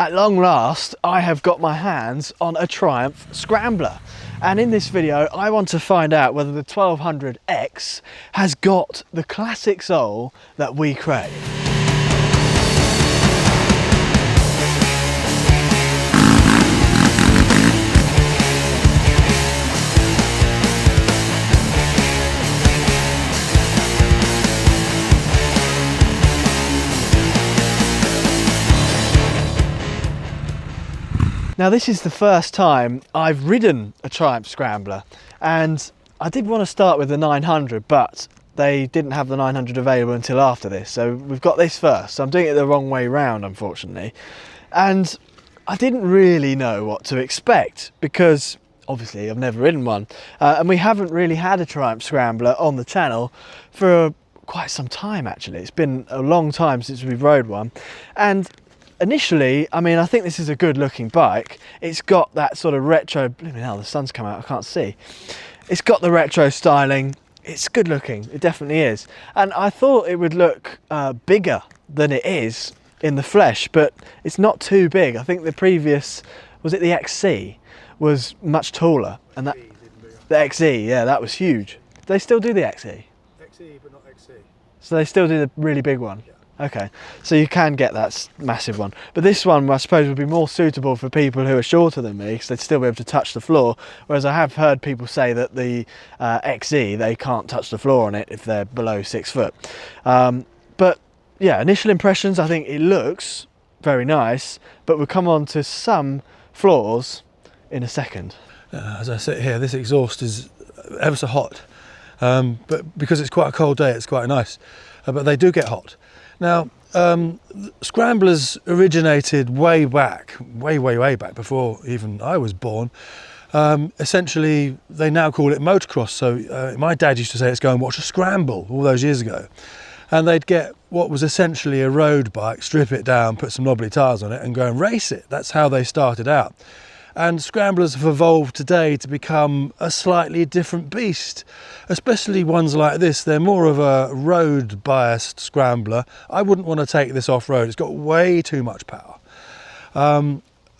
At long last, I have got my hands on a Triumph Scrambler. And in this video, I want to find out whether the 1200X has got the classic soul that we crave. Now this is the first time I've ridden a Triumph Scrambler, and I did want to start with the 900, but they didn't have the 900 available until after this, so we've got this first. So I'm doing it the wrong way round, unfortunately. And I didn't really know what to expect because obviously I've never ridden one, and we haven't really had a Triumph Scrambler on the channel for quite some time actually. It's been a long time since we've rode one, and initially, I mean, I think this is a good looking bike. It's got that sort of retro, blimey hell, the sun's come out, I can't see. It's got the retro styling. It's good looking, it definitely is. And I thought it would look bigger than it is in the flesh, but it's not too big. I think the previous, was it the XC, was much taller. And that, the XE, yeah, that was huge. Do they still do the XE? XE, but not XC. So they still do the really big one? Yeah. Okay, so you can get that massive one, but this one I suppose would be more suitable for people who are shorter than me because they'd still be able to touch the floor, whereas I have heard people say that the XE, they can't touch the floor on it if they're below 6 foot. But yeah, initial impressions, I think it looks very nice, but we'll come on to some flaws in a second. As I sit here, this exhaust is ever so hot, but because it's quite a cold day, it's quite nice, but they do get hot. Now, Scramblers originated way back, way back before even I was born. Essentially, they now call it motocross. So my dad used to say, let's go and watch a scramble all those years ago. And they'd get what was essentially a road bike, strip it down, put some knobbly tyres on it and go and race it. That's how they started out. And Scramblers have evolved today to become a slightly different beast, especially ones like this. They're more of a road biased Scrambler. I wouldn't want to take this off-road. It's got way too much power.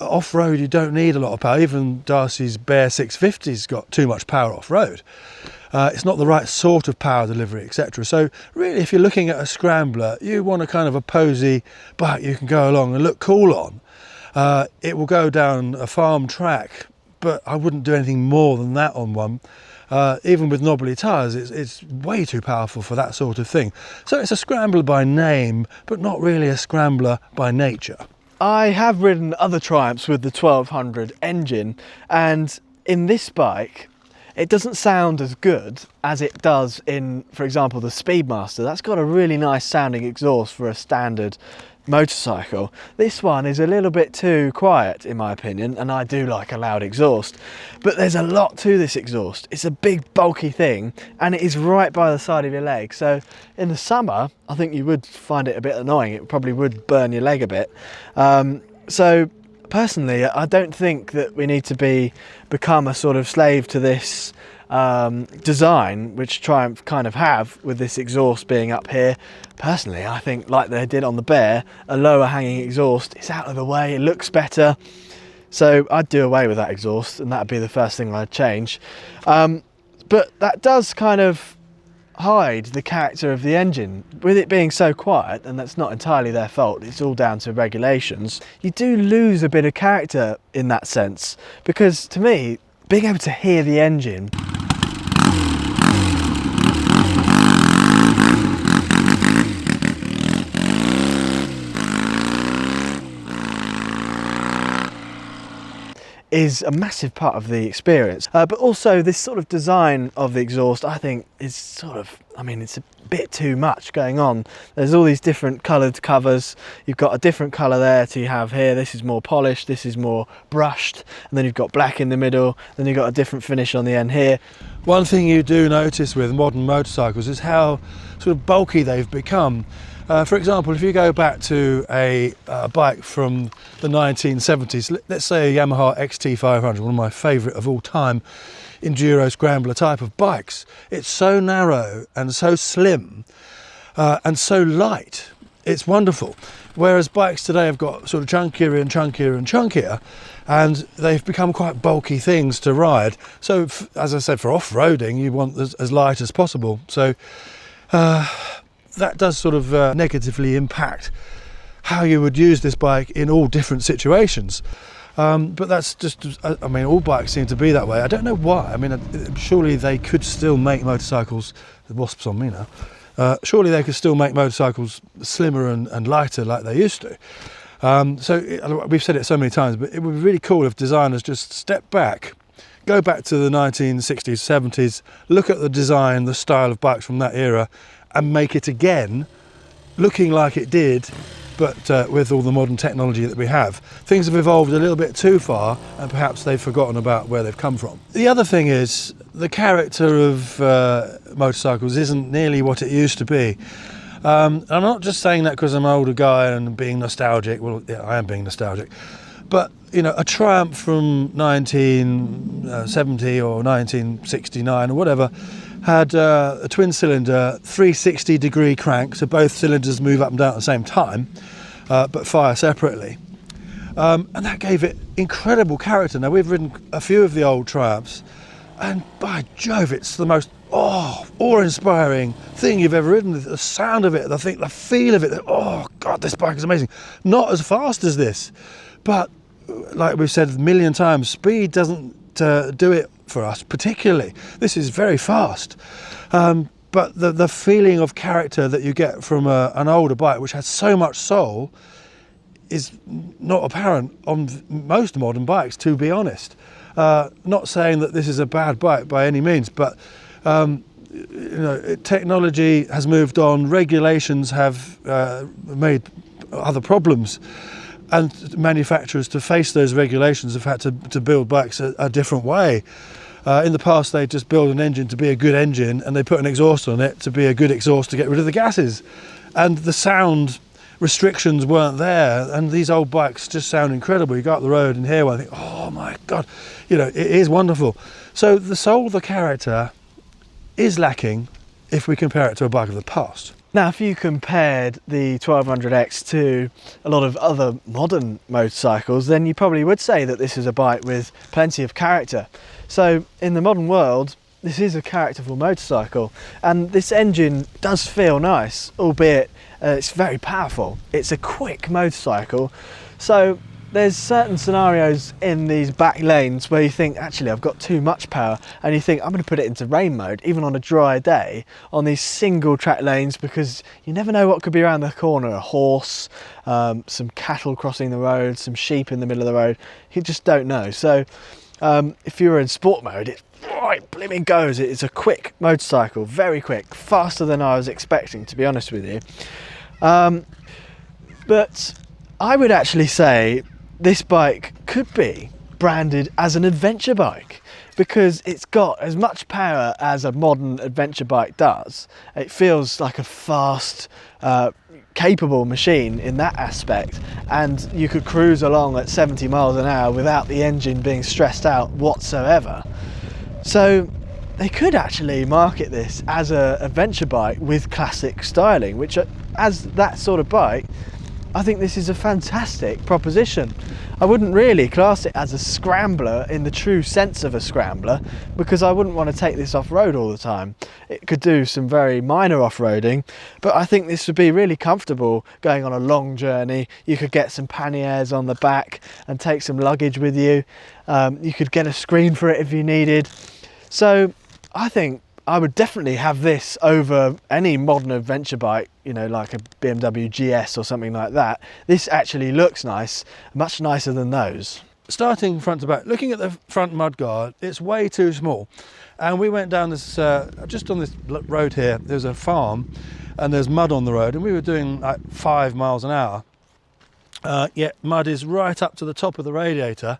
Off-road, you don't need a lot of power. Even Darcy's Bear 650's got too much power off-road. It's not the right sort of power delivery, etc. So really, if you're looking at a Scrambler, you want a kind of a posy bike you can go along and look cool on. It will go down a farm track, but I wouldn't do anything more than that on one. Even with knobbly tyres, it's way too powerful for that sort of thing. So it's a Scrambler by name, but not really a Scrambler by nature. I have ridden other Triumphs with the 1200 engine, and in this bike, it doesn't sound as good as it does in, for example, the Speedmaster. That's got a really nice sounding exhaust for a standard motorcycle. This one is a little bit too quiet in my opinion, and I do like a loud exhaust, but there's a lot to this exhaust. It's a big bulky thing and it is right by the side of your leg, so in the summer I think you would find it a bit annoying. It probably would burn your leg a bit. So personally I don't think that we need to become a sort of slave to this design which Triumph kind of have with this exhaust being up here. Personally, I think like they did on the Bear, a lower hanging exhaust, it's out of the way, it looks better, so I'd do away with that exhaust and that'd be the first thing I'd change. But that does kind of hide the character of the engine with it being so quiet, and that's not entirely their fault, it's all down to regulations. You do lose a bit of character in that sense, because to me being able to hear the engine is a massive part of the experience, but also this sort of design of the exhaust I think is sort of, I mean, it's a bit too much going on. There's all these different coloured covers. You've got a different colour there to you have here. This is more polished, this is more brushed, and then you've got black in the middle, then you've got a different finish on the end here. One thing you do notice with modern motorcycles is how sort of bulky they've become. For example, if you go back to a bike from the 1970s, let's say a Yamaha XT500, one of my favourite of all time enduro scrambler type of bikes, it's so narrow and so slim and so light. It's wonderful. Whereas bikes today have got sort of chunkier and chunkier and chunkier, and they've become quite bulky things to ride. So as I said, for off-roading, you want as light as possible. So that does sort of negatively impact how you would use this bike in all different situations. But that's just, I mean, all bikes seem to be that way. I don't know why. I mean, surely they could still make motorcycles, the wasp's on me now, surely they could still make motorcycles slimmer and lighter like they used to. So we've said it so many times, but it would be really cool if designers just step back, go back to the 1960s, 70s, look at the design, the style of bikes from that era, and make it again, looking like it did, but with all the modern technology that we have. Things have evolved a little bit too far, and perhaps they've forgotten about where they've come from. The other thing is, the character of motorcycles isn't nearly what it used to be. I'm not just saying that because I'm an older guy and being nostalgic. Well, yeah, I am being nostalgic. But, you know, a Triumph from 1970 or 1969 or whatever had a twin cylinder, 360-degree crank, so both cylinders move up and down at the same time, but fire separately. And that gave it incredible character. Now, we've ridden a few of the old Triumphs, and by Jove, it's the most awe-inspiring thing you've ever ridden. The sound of it, the feel of it, oh God, this bike is amazing. Not as fast as this, but like we've said a million times, speed doesn't do it for us particularly. This is very fast, but the feeling of character that you get from an older bike which has so much soul is not apparent on most modern bikes, to be honest. Not saying that this is a bad bike by any means, but you know, technology has moved on, regulations have made other problems, and manufacturers, to face those regulations, have had to build bikes a different way. In the past, they just build an engine to be a good engine, and they put an exhaust on it to be a good exhaust to get rid of the gases. And the sound restrictions weren't there, and these old bikes just sound incredible. You go up the road and hear one and think, oh my God, you know, it is wonderful. So the soul, the character, is lacking if we compare it to a bike of the past. Now, if you compared the 1200X to a lot of other modern motorcycles, then you probably would say that this is a bike with plenty of character. So in the modern world, this is a characterful motorcycle, and this engine does feel nice, albeit it's very powerful. It's a quick motorcycle, so there's certain scenarios in these back lanes where you think, actually, I've got too much power, and you think, I'm going to put it into rain mode, even on a dry day, on these single track lanes, because you never know what could be around the corner. A horse, some cattle crossing the road, some sheep in the middle of the road. You just don't know. So if you were in sport mode, it right blimmin' goes. It's a quick motorcycle, very quick, faster than I was expecting, to be honest with you. But I would actually say this bike could be branded as an adventure bike, because it's got as much power as a modern adventure bike does. It feels like a fast, capable machine in that aspect, and you could cruise along at 70 miles an hour without the engine being stressed out whatsoever. So they could actually market this as an adventure bike with classic styling, which, as that sort of bike, I think this is a fantastic proposition. I wouldn't really class it as a scrambler in the true sense of a scrambler, because I wouldn't want to take this off-road all the time. It could do some very minor off-roading, but I think this would be really comfortable going on a long journey. You could get some panniers on the back and take some luggage with you. You could get a screen for it if you needed. So I think I would definitely have this over any modern adventure bike, you know, like a BMW GS or something like that. This actually looks nice, much nicer than those. Starting front to back, looking at the front mudguard, it's way too small. And we went down this, just on this road here, there's a farm and there's mud on the road, and we were doing like 5 miles an hour. Yet mud is right up to the top of the radiator.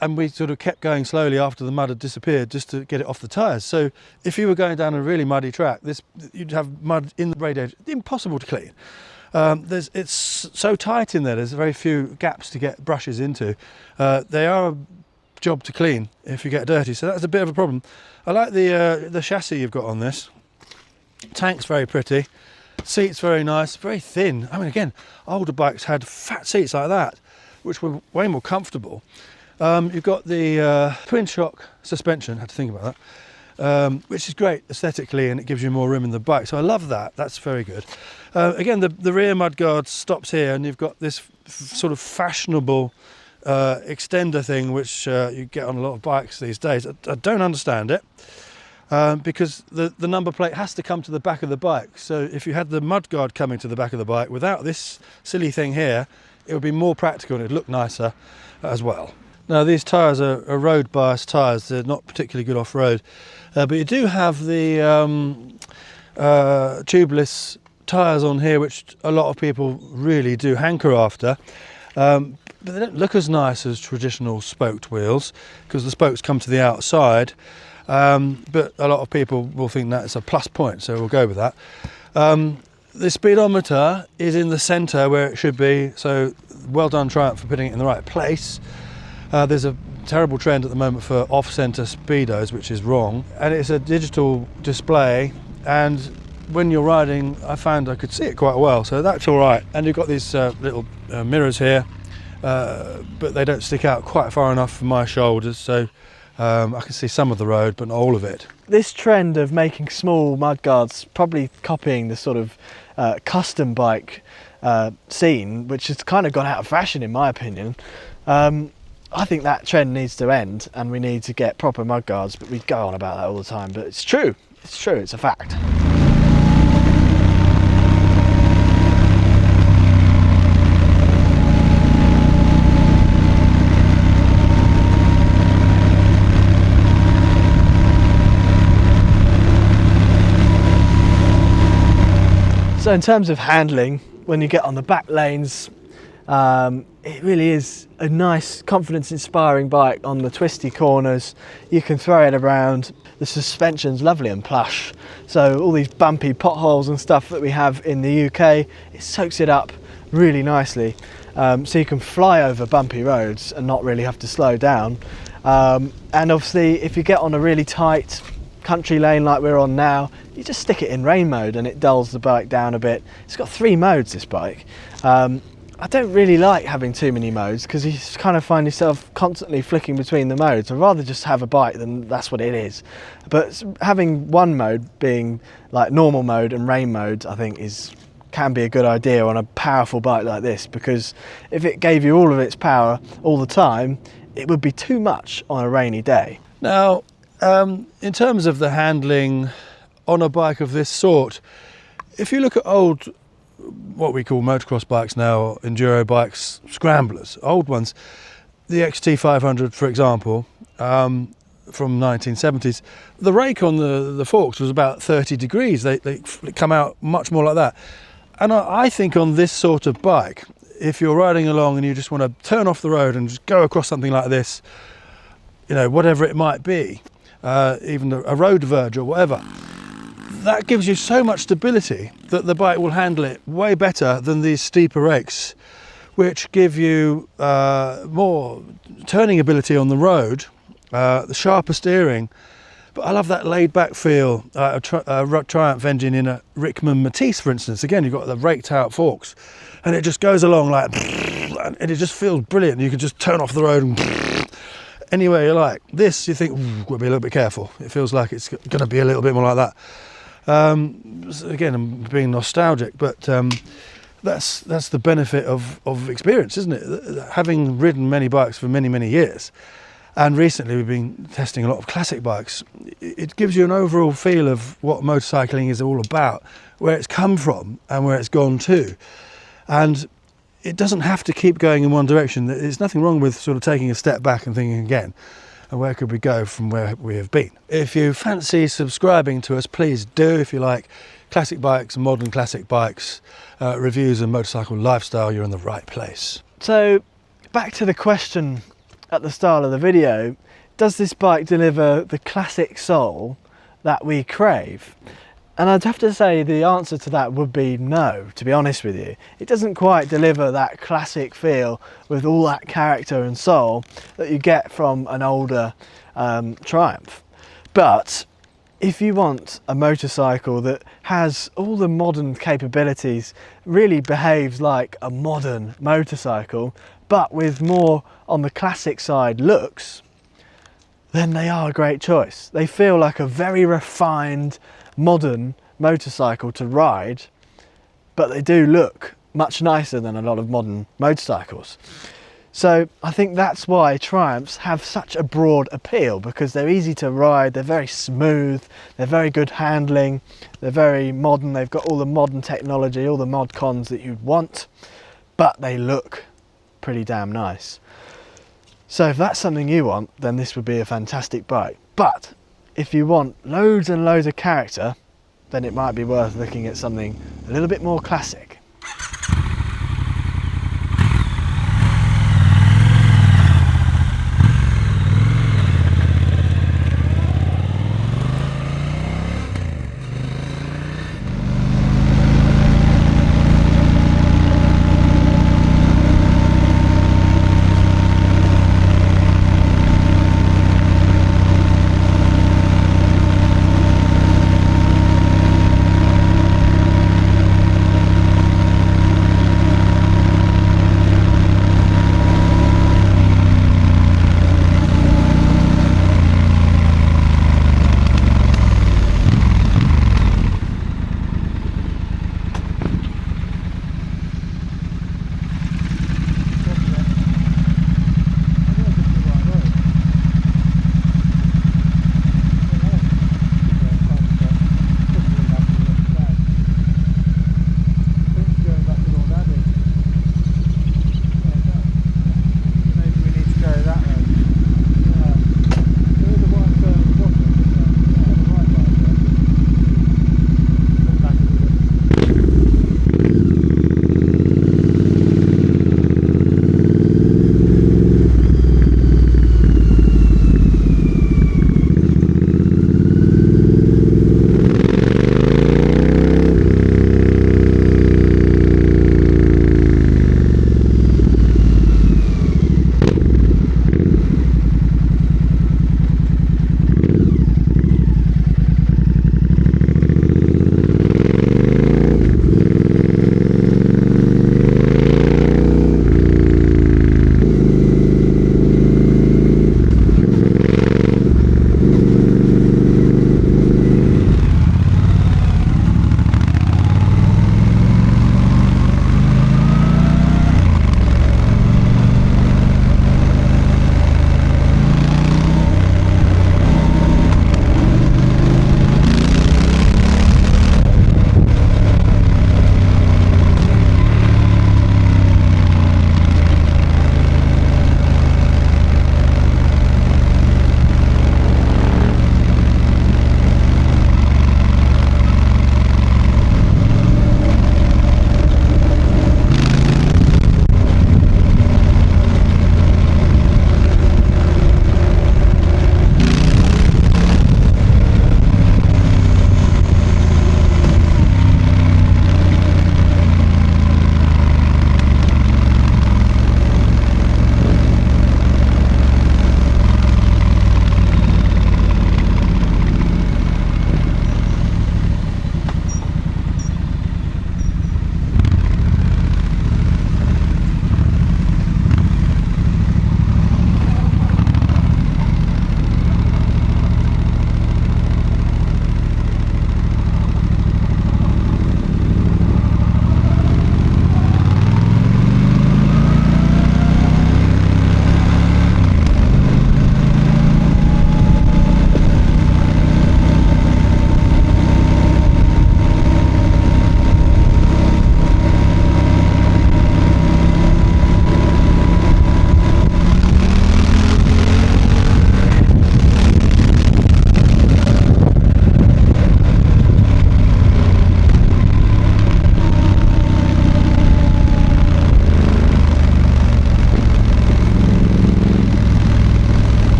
And we sort of kept going slowly after the mud had disappeared, just to get it off the tyres. So if you were going down a really muddy track, you'd have mud in the radiator, impossible to clean. It's so tight in there, there's very few gaps to get brushes into. They are a job to clean if you get dirty, so that's a bit of a problem. I like the chassis you've got on this. Tank's very pretty. Seats very nice, very thin. I mean, again, older bikes had fat seats like that, which were way more comfortable. You've got the twin shock suspension, had to think about that, which is great aesthetically, and it gives you more room in the bike. So I love that, that's very good. Again, the rear mudguard stops here, and you've got this sort of fashionable extender thing, which you get on a lot of bikes these days. I don't understand it. Because the number plate has to come to the back of the bike. So if you had the mudguard coming to the back of the bike without this silly thing here, it would be more practical and it'd look nicer as well. Now these tyres are road biased tyres, they're not particularly good off-road, but you do have the tubeless tyres on here, which a lot of people really do hanker after. But they don't look as nice as traditional spoked wheels because the spokes come to the outside. But a lot of people will think that it's a plus point, so we'll go with that. The speedometer is in the centre where it should be, so well done Triumph for putting it in the right place. There's a terrible trend at the moment for off-centre speedos, which is wrong, and it's a digital display, and when you're riding I found I could see it quite well, so that's all right. And you've got these little mirrors here, but they don't stick out quite far enough for my shoulders, so I can see some of the road, but not all of it. This trend of making small mudguards, probably copying the sort of custom bike scene, which has kind of gone out of fashion in my opinion. I think that trend needs to end and we need to get proper mudguards, but we go on about that all the time, but it's true, it's a fact. So in terms of handling, when you get on the back lanes, it really is a nice, confidence-inspiring bike on the twisty corners. You can throw it around. The suspension's lovely and plush. So all these bumpy potholes and stuff that we have in the UK, it soaks it up really nicely. So you can fly over bumpy roads and not really have to slow down. And obviously, if you get on a really tight country lane like we're on now, you just stick it in rain mode and it dulls the bike down a bit. It's got 3 modes, this bike. I don't really like having too many modes because you kind of find yourself constantly flicking between the modes. I'd rather just have a bike than that's what it is. But having one mode being like normal mode and rain mode, I think can be a good idea on a powerful bike like this, because if it gave you all of its power all the time, it would be too much on a rainy day. Now, in terms of the handling on a bike of this sort, if you look at old, what we call motocross bikes now, enduro bikes, scramblers, old ones, the XT500 for example, from 1970s, the rake on the forks was about 30 degrees. They come out much more like that. And I think on this sort of bike, if you're riding along and you just want to turn off the road and just go across something like this, you know, whatever it might be, even a road verge or whatever, that gives you so much stability that the bike will handle it way better than these steeper rakes, which give you more turning ability on the road, the sharper steering. But I love that laid back feel. A Triumph engine in a Rickman Metisse, for instance. Again, you've got the raked out forks and it just goes along like, and it just feels brilliant. You can just turn off the road and anywhere you like. This, you think, got to be a little bit careful. It feels like it's going to be a little bit more like that. Again, I'm being nostalgic, but that's the benefit of experience, isn't it? Having ridden many bikes for many years, and recently we've been testing a lot of classic bikes, it gives you an overall feel of what motorcycling is all about, where it's come from and where it's gone to. And it doesn't have to keep going in one direction. There's nothing wrong with sort of taking a step back and thinking again, and where could we go from where we have been? If you fancy subscribing to us, please do. If you like classic bikes, modern classic bikes, reviews and motorcycle lifestyle, you're in the right place. So back to the question at the start of the video, does this bike deliver the classic soul that we crave? And I'd have to say the answer to that would be no, to be honest with you. It doesn't quite deliver that classic feel with all that character and soul that you get from an older Triumph. But if you want a motorcycle that has all the modern capabilities, really behaves like a modern motorcycle, but with more on the classic side looks, then they are a great choice. They feel like a very refined, modern motorcycle to ride, but they do look much nicer than a lot of modern motorcycles. So I think that's why Triumphs have such a broad appeal, because they're easy to ride, they're very smooth, they're very good handling, they're very modern, they've got all the modern technology, all the mod cons that you'd want, but they look pretty damn nice. So if that's something you want, then this would be a fantastic bike. But if you want loads and loads of character, then it might be worth looking at something a little bit more classic.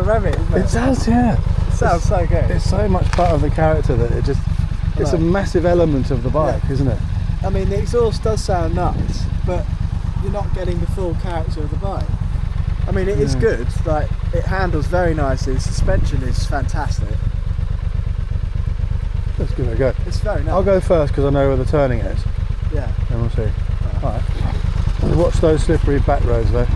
to rev it, isn't it? It does, yeah. It sounds so good. It's so much part of the character that it's a massive element of the bike, isn't it? I mean, the exhaust does sound nuts, but you're not getting the full character of the bike. I mean, it is good. Like, it handles very nicely. The suspension is fantastic. Let's give it a go. It's very nice. I'll go first because I know where the turning is. Yeah. And we'll see. All right. Watch those slippery back roads though.